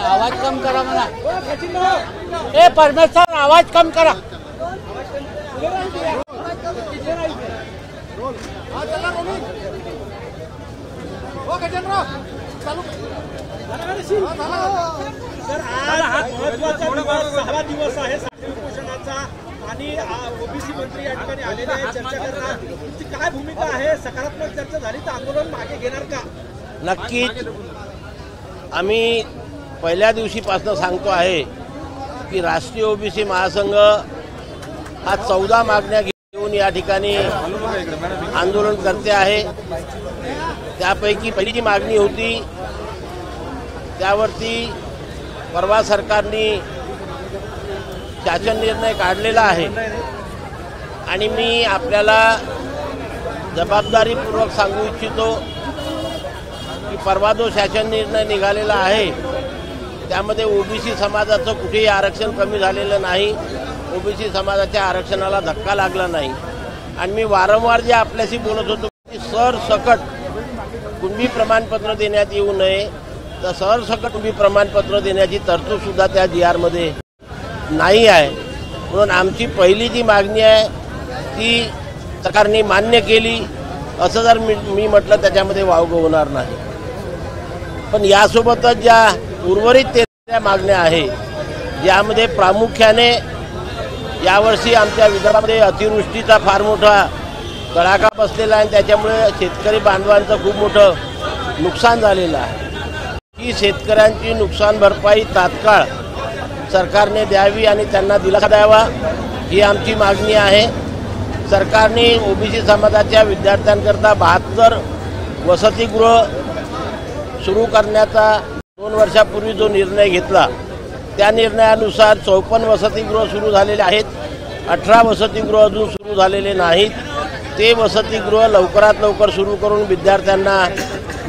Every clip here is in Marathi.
आवाज कम करा म्हणा। ए परमेश्वर आवाज कम करा। सर आज हा महत्त्वाचा दिवस 6वा दिवस आहे साखळी उपोषणाचा आणि ओबीसी मंत्री या ठिकाणी आलेले आहेत चर्चा करणार। तुमची काय भूमिका आहे? सकारात्मक चर्चा झाली तर आंदोलन मागे घेणार का? नक्कीच आम्ही पहिल्या दिवशीपासून सांगतो आहे की राष्ट्रीय ओबीसी महासंघ हा 14 मागण्या घेऊन या ठिकाणी आंदोलन करते आहे। त्यापैकी पहिली जी मागणी होती त्यावरती परवा सरकारने शासन निर्णय काढलेला आहे आणि मी आपल्याला जबाबदारीपूर्वक सांगू इच्छितो की परवा जो शासन निर्णय निघालेला आहे त्यामध्ये ओबीसी समाजाचं कुठेही आरक्षण कमी झालेलं नाही, ओबीसी समाजाच्या आरक्षणाला धक्का लागला नाही। आणि मी वारंवार जे आपल्याशी बोलत होतो की सरसकट कुणबी प्रमाणपत्र देण्यात येऊ नये, तर सरसकट कुणबी प्रमाणपत्र देण्याची तरतूदसुद्धा त्या GR मध्ये नाही आहे। म्हणून आमची पहिली जी मागणी आहे ती सरकारने मान्य केली असं जर मी म्हटलं त्याच्यामध्ये वावगं होणार नाही। पण यासोबतच ज्या उर्वरित 13 मागण्या आहे ज्यामध्ये प्रामुख्याने यावर्षी आमच्या विदर्भामध्ये अतिवृष्टीचा फार मोठा तडाखा बसलेला आहे, त्याच्यामुळे शेतकरी बांधवांचं खूप मोठं नुकसान झालेलं आहे। ही शेतकऱ्यांची नुकसान भरपाई तात्काळ सरकारने द्यावी आणि त्यांना दिलासा द्यावा ही आमची मागणी आहे। सरकारने ओबीसी समाजाच्या विद्यार्थ्यांकरता 72 वसतिगृह सुरू करण्याचा 2 वर्षापूर्वी जो निर्णय घेतला त्या निर्णयानुसार 54 वसतिगृह सुरू झालेले आहेत, 18 वसतिगृह अजून सुरू झालेले नाहीत। ते वसतिगृह लवकरात लवकर सुरू करून विद्यार्थ्यांना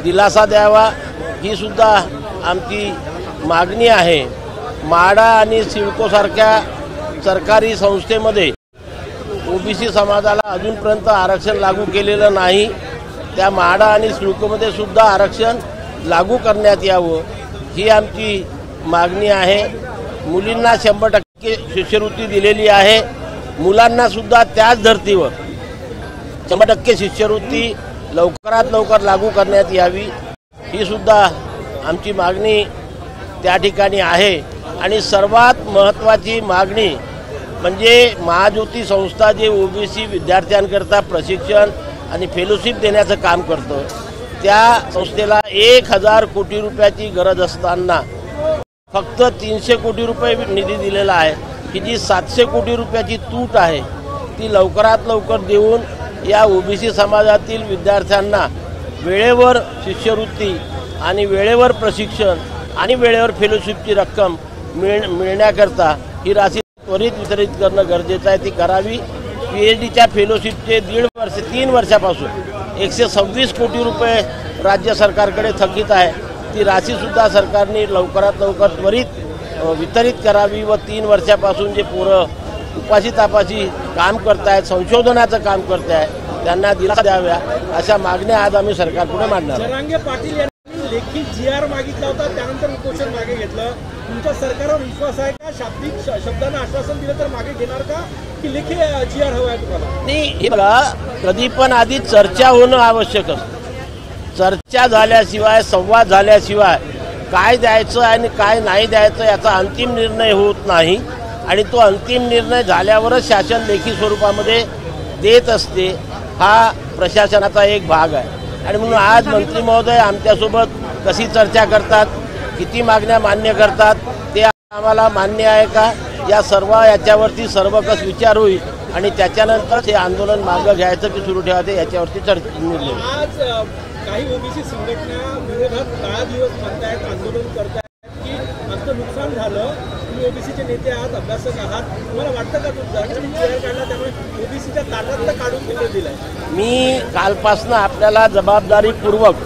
दिलासा द्यावा ही सुद्धा आमची मागणी आहे। म्हाडा आणि सिडकोसारख्या सरकारी संस्थेमध्ये ओबीसी समाजाला अजूनपर्यंत आरक्षण लागू केलेलं नाही, त्या म्हाडा आणि सिडकोमध्ये सुद्धा आरक्षण लागू करण्यात यावं ही आमची मागणी आहे। मुलींना 100% शिष्यवृत्ती दिलेली आहे, मुलांना सुद्धा त्याच धर्तीवर 100% शिष्यवृत्ती लवकरात लवकर लागू करण्यात यावी ही सुद्धा आमची मागणी त्या ठिकाणी आहे। आणि सर्वात महत्त्वाची मागणी म्हणजे महाज्योती संस्था जे ओबीसी विद्यार्थ्यांकरता प्रशिक्षण आणि फेलोशिप देण्याचं काम करतं त्या संस्थेला 1000 कोटी रुपयाची गरज असताना फक्त 300 कोटी रुपये निधी दिलेला आहे। ही जी 700 कोटी रुपयाची तूट आहे ती लवकरात लवकर देऊन या ओबीसी समाजातील विद्यार्थ्यांना वेळेवर शिष्यवृत्ती आणि वेळेवर प्रशिक्षण आणि वेळेवर फेलोशिपची रक्कम मिळण्याकरता ही राशी त्वरित वितरित करणं गरजेचं आहे, ती करावी। PhDच्या फेलोशिपचे 3 वर्षापासून 126 कोटी रुपये राज्य सरकारकडे थकीत आहे, ती राशीसुद्धा सरकारने लवकरात लवकर त्वरित वितरित करावी व 3 वर्षापासून जे पोरं उपाशी तापाशी काम करत आहेत, संशोधनाचं काम करत आहेत त्यांना दिलासा द्याव्या अशा मागण्या आज आम्ही सरकारपुढे मांडणार। जरांगे पाटील यांनी लेखी GR मागितला होता, त्यानंतर उपोषण मागे घेतलं। तुमच्या सरकारवर विश्वास आहे का? शाब्दिक शब्दांना आश्वासन दिलं तर मागे घेणार का की लेखी GR हवा आहे तुम्हाला? नाही, हे बघा कधी पण आधी चर्चा होणं आवश्यक असतं। चर्चा झाल्याशिवाय संवाद झाल्याशिवाय काय द्यायचं आणि काय नाही द्यायचं याचा अंतिम निर्णय होत नाही आणि तो अंतिम निर्णय झाल्यावरच शासन लेखी स्वरूपामध्ये देत असते, हा प्रशासनाचा एक भाग आहे। आणि म्हणून आज मंत्री महोदय आमच्यासोबत कशी चर्चा करतात, किती मागण्या मान्य करतात ते आम्हाला मान्य आहे का याच्यावरती सर्वकष विचार होईल आणि त्याच्यानंतर हे आंदोलन मागं घ्यायचं की सुरू ठेवायचं याच्यावरती चर्चा निर्णय होईल। आज काही ओबीसी संघटना विरोधात 10 दिवस म्हणतायत, आंदोलन करतायत की आमचं नुकसान झालं, तुम्ही ओबीसीचे नेते आहात, अभ्यासक आहात, तुम्हाला वाटतं का तुम्ही चेहरा काढला त्यामुळे ओबीसीच्या ताटातलं काढून तिकडे दिलाय? मी कालपासनं आपल्याला जबाबदारीपूर्वक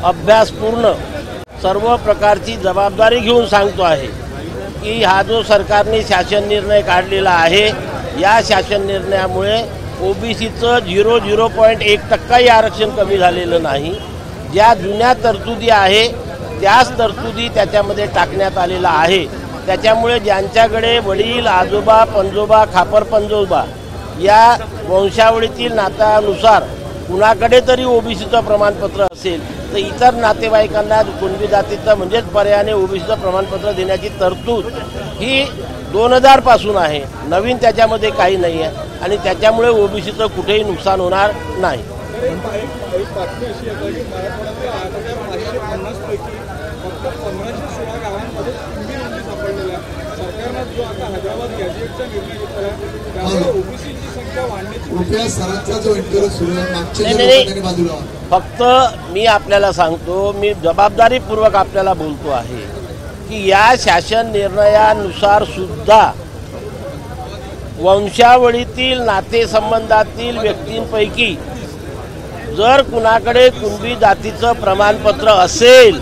अभ्यासपूर्ण सर्व प्रकारची जबाबदारी घेऊन सांगतो आहे की हा जो सरकारने शासन निर्णय काढलेला आहे, या शासन निर्णयामुळे ओबीसीचं 0.1% आरक्षण कमी झालेलं नाही. ज्या जुन्या तरतुदी आहे त्याच तरतुदी त्याच्यामध्ये टाकण्यात आलेला आहे. त्याच्यामुळे ज्यांच्याकडे वडील, आजोबा, पणजोबा, खापर पणजोबा या वंशावळीतील नात्यानुसार कुणाकडे तरी ओबीसीचं प्रमाणपत्र असेल तर इतर नातेवाईकांना कुणबी जातीचं म्हणजेच पर्यायाने ओबीसीचं प्रमाणपत्र देण्याची तरतूद ही 2000 पासून आहे. नवीन त्याच्यामध्ये काही नाही आहे आणि त्याच्यामुळे ओबीसीचं कुठेही नुकसान होणार नाही. एक बातमी अशी आहे की मराठवाड्यातल्या 550 पैकी फक्त 1516 गावांमध्ये कुणबी नोंदी सापडलेल्या आहे. सरकारनं जो आता हैदराबाद गॅजेटचा निर्णय घेतला त्यामुळे ओबीसीची संख्या वाढण्याची सरांचा जो इंटरव्ह्यू सुरू आहे नाही, बाजूला फक्त मी आपल्याला सांगतो, मी जबाबदारीपूर्वक आपल्याला बोलतो आहे की या शासन निर्णयानुसार सुद्धा वंशावळीतील नातेसंबंधातील व्यक्तींपैकी जर कुणाकडे कुणबी जातीचं प्रमाणपत्र असेल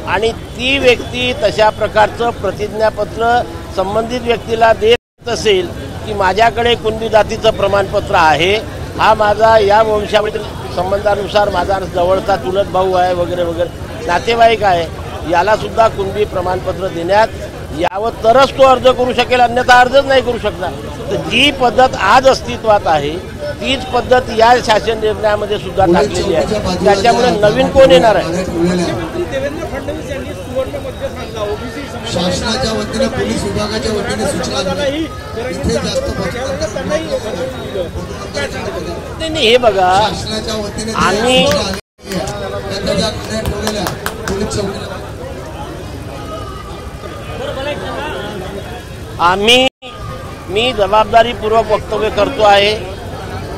आणि ती व्यक्ती तशा प्रकारचं प्रतिज्ञापत्र संबंधित व्यक्तीला देत असेल की माझ्याकडे कुणबी जातीचं प्रमाणपत्र आहे, हा माझा या वंशावळीतील संबंधानुसार माझा जवळचा चुलत भाऊ आहे वगैरे वगैरे नातेवाईक आहे, यालासुद्धा कुणबी प्रमाणपत्र देण्यात यावं तरच तो अर्ज करू शकेल, अन्यथा अर्जच नाही करू शकणार. तर जी पद्धत आज अस्तित्वात आहे तीच पद्धत या शासन निर्णयामध्ये सुद्धा टाकलेली आहे. त्याच्यामुळे नवीन कोण येणार आहे? मुख्यमंत्री देवेंद्र फडणवीस यांनी सुवर्ण मध्य सांगला ओबीसी शासनाच्या वतीने पोलीस विभागाच्या वतीने सूचना दिली. इथे जास्त नाही, हे बघा, शासनाच्या वतीने आम्ही मी जबाबदारीपूर्वक वक्तव्य करतो आहे.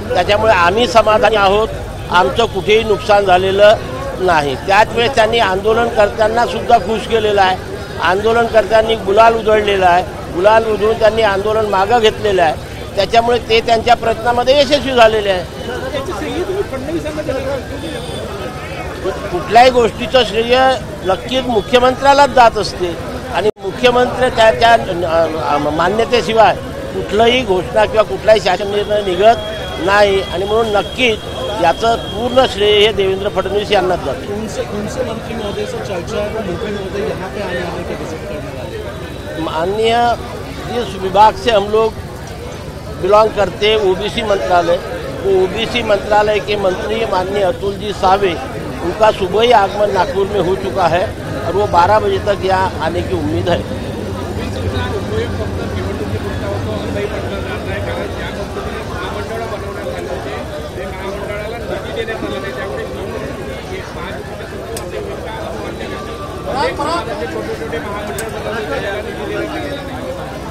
त्याच्यामुळे आम्ही समाधानी आहोत, आमचं कुठेही नुकसान झालेलं नाही. त्याच वेळेस त्यांनी आंदोलनकर्त्यांना सुद्धा खुश केलेलं आहे. आंदोलनकर्त्यांनी गुलाल उधळलेला आहे, गुलाल उधळून त्यांनी आंदोलन मागं घेतलेलं आहे. त्याच्यामुळे ते त्यांच्या प्रयत्नामध्ये यशस्वी झालेले आहे. कुठल्याही गोष्टीचं श्रेय नक्कीच मुख्यमंत्र्यालाच जात असते आणि मुख्यमंत्री त्याच्या मान्यतेशिवाय कुठलंही घोषणा किंवा कुठलाही शासन निर्णय निघत नाही आणि म्हणून नक्कीच याचं पूर्ण श्रेय हे देवेंद्र फडणवीस यांनाच जातं. उनसे मंत्री महोदय से चर्चा है, मुख्य महोदय यहाँ पे आने वाले के विजिट करने वाले. माननीय जिस विभाग से हम लोग बिलोंग करते ओबीसी मंत्रालय, वो ओबीसी मंत्रालय के मंत्री माननीय अतुल जी सावे, उनका सुबह ही आगमन नागपुर में हो चुका है और वो 12 बजे तक यहाँ आने की उम्मीद है.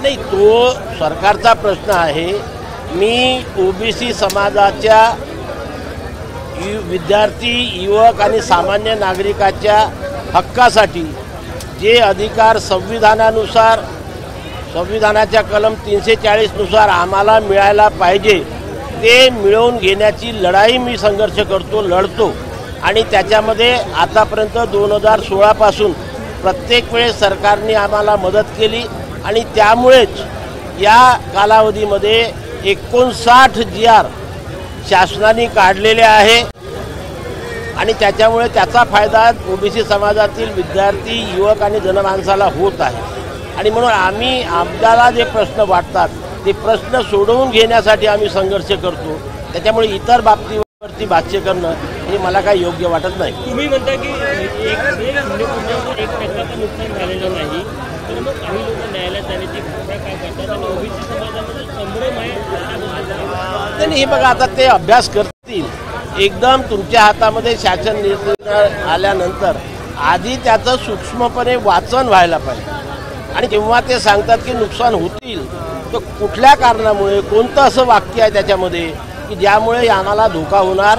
नाही, तो सरकारचा प्रश्न आहे. मी ओबीसी समाजाच्या विद्यार्थी, युवक आणि सामान्य नागरिकाच्या हक्कासाठी जे अधिकार संविधानानुसार, संविधानाच्या कलम 340 नुसार आम्हाला मिळायला पाहिजे ते मिळवून घेण्याची लढाई मी संघर्ष करतो, लढतो. आणि त्याच्यामध्ये आतापर्यंत 2016 पासून प्रत्येक वेळेस सरकारने आम्हाला मदत केली आणि त्यामुळेच या कालावधीमध्ये 59 GR शासनाने काढलेले आहे आणि त्याच्यामुळे त्याचा फायदा ओबीसी समाजातील विद्यार्थी, युवक आणि जनमानसाला होत आहे. आणि म्हणून आम्ही आपल्याला जे प्रश्न वाटतात ते प्रश्न सोडवून घेण्यासाठी आम्ही संघर्ष करतो. त्याच्यामुळे इतर बाबतीवरती भाष्य करणं हे मला काही योग्य वाटत नाही. तुम्ही म्हणता की एक टक्क्याचं नुकसान झालेलं नाही, तर मग काही लोक न्यायालयात जाण्याची काय करतात आणि ओबीसी समाजामध्ये संभ्रम आहे. हे बघा, आता ते अभ्यास करतील. एकदम तुमच्या हातामध्ये शासन निर्णय आल्यानंतर आधी त्याचं सूक्ष्मपणे वाचन व्हायला पाहिजे आणि जेव्हा ते सांगतात की नुकसान होतील तर कुठल्या कारणामुळे, कोणतं असं वाक्य आहे त्याच्यामध्ये की ज्यामुळे आम्हाला धोका होणार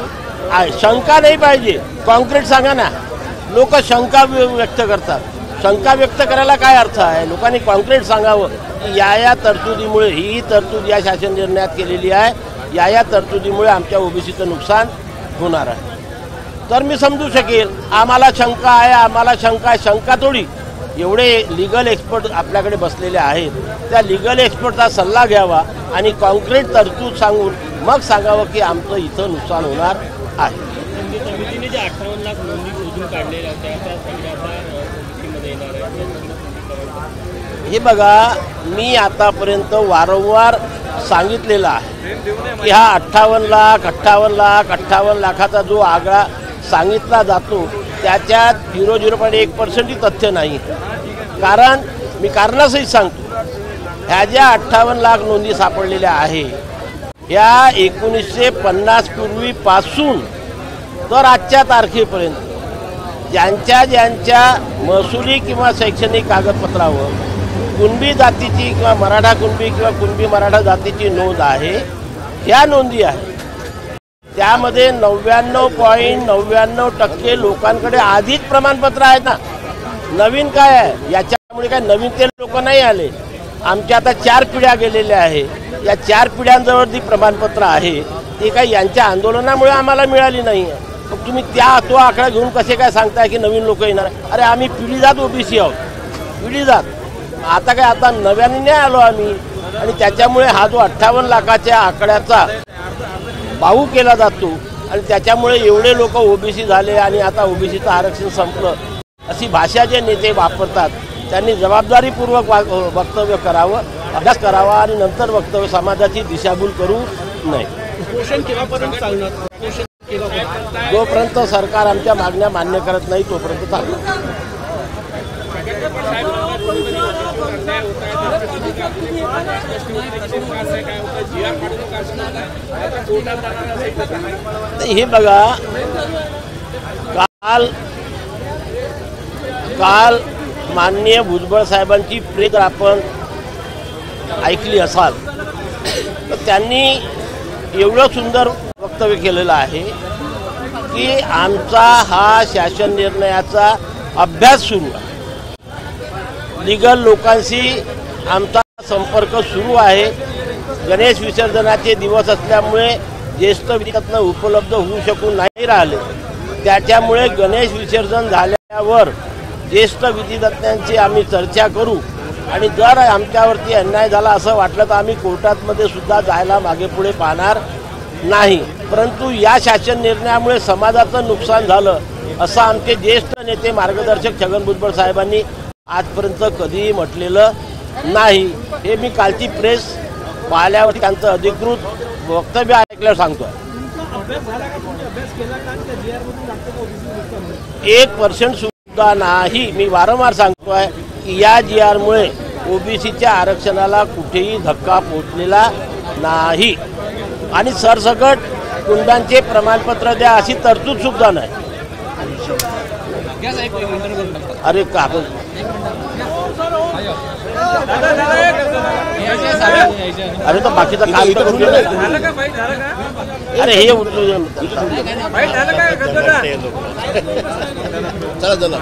आहे. शंका नाही पाहिजे, कॉन्क्रीट सांगा ना. लोक शंका व्यक्त करतात शंका व्यक्त करायला काय अर्थ आहे? लोकांनी कॉन्क्रीट सांगावं की या तरतुदीमुळे ही तरतूद या शासन निर्णयात केलेली आहे, या तरतुदीमुळे आमच्या ओबीसीचं नुकसान होणार आहे. तर मी समजू शकेल. आम्हाला शंका आहे, आम्हाला शंका थोडी. एवढे लिगल एक्सपर्ट आपल्याकडे बसलेले आहेत, त्या लिगल एक्सपर्टचा सल्ला घ्यावा आणि कॉन्क्रीट तरतूद सांगून मग सांगावं की आमचं इथं नुकसान होणार आहे. समितीने जे 58 लाख नोंदी शोधून काढलेल्या होत्या त्या सगळ्या ओबीसीमध्ये येणार आहे. हे बघा, मी आतापर्यंत वारंवार सांगितलेलं आहे की हा 58 लाखाचा जो आकडा सांगितला जातो त्याच्यात 0.1% तथ्य नाही. कारण मी कारणासहित सांगतो, ह्या ज्या 58 लाख नोंदी सापडलेल्या आहे या 1950 पूर्वीपासून तर आजच्या तारखेपर्यंत ज्यांच्या महसुली किंवा शैक्षणिक कागदपत्रावर कुणबी जातीची किंवा मराठा कुणबी किंवा कुणबी मराठा जातीची नोंद आहे, ह्या नोंदी आहेत. त्यामध्ये 99.99% लोकांकडे आधीच प्रमाणपत्र आहेत ना. नवीन काय आहे? याच्यामुळे काय नवीन ते लोक नाही आले. आमच्या आता 4 पिढ्या गेलेल्या आहे. या 4 पिढ्यांजवळ जी प्रमाणपत्र आहे ती काही यांच्या आंदोलनामुळे आम्हाला मिळाली नाही आहे. मग तुम्ही तो आकडा घेऊन कसे काय सांगताय की नवीन लोक येणार? अरे आम्ही पिढीजात ओबीसी आहोत, पिढीजात. आता नव्याने नाही आलो आम्ही. आणि त्याच्यामुळे हा जो 58 लाखाच्या आकड्याचा बाहू केला जातो आणि त्याच्यामुळे एवढे लोक ओबीसी झाले आणि आता ओबीसीचं आरक्षण संपलं अशी भाषा जे नेते वापरतात त्यांनी जबाबदारीपूर्वक वक्तव्य करावं, अभ्यास करावा आणि नंतर वक्तव्य समाजाची दिशाभूल करू नये. जोपर्यंत सरकार आमच्या मागण्या मान्य करत नाही तोपर्यंत चालणार. हे बघा, काल माननीय भुजबळ साहेबांची प्रेस आपण ऐकली असाल तर त्यांनी एवढं सुंदर वक्तव्य केलेलं आहे की आमचा हा शासन निर्णयाचा अभ्यास सुरू आहे. लिगल लोकांशी आमचा संपर्क सुरू आहे. गणेश विसर्जनाचे दिवस असल्यामुळे ज्येष्ठ विधिज्ञ उपलब्ध होऊ शकून नाही राहिले. त्याच्यामुळे गणेश विसर्जन झाल्यावर ज्येष्ठ विधिज्ञांची आम्ही चर्चा करू आणि जर आमच्यावरती अन्याय झाला असं वाटलं तर आम्ही कोर्टामध्ये सुद्धा जायला मागे पुढे पाहणार नाही. परंतु या शासन निर्णयामुळे समाजाचं नुकसान झालं असं आमचे ज्येष्ठ नेते मार्गदर्शक छगन भुजबळ साहेबांनी आजपर्यंत कधीही म्हटलेलं नाही. हे मी कालची प्रेस पाहिल्यावर त्यांचं अधिकृत वक्तव्य ऐकल्यावर सांगतो. 1% सुद्धा नाही. मी वारंवार सांगतोय की या GR-मुळे ओबीसीच्या आरक्षणाला कुठेही धक्का पोहोचलेला नाही आणि सरसकट कुंडांचे प्रमाणपत्र द्या अशी तरतूद सुद्धा नाही. अरे कागद अरे तर बाकीचा काम करून अरे हे उचलू चला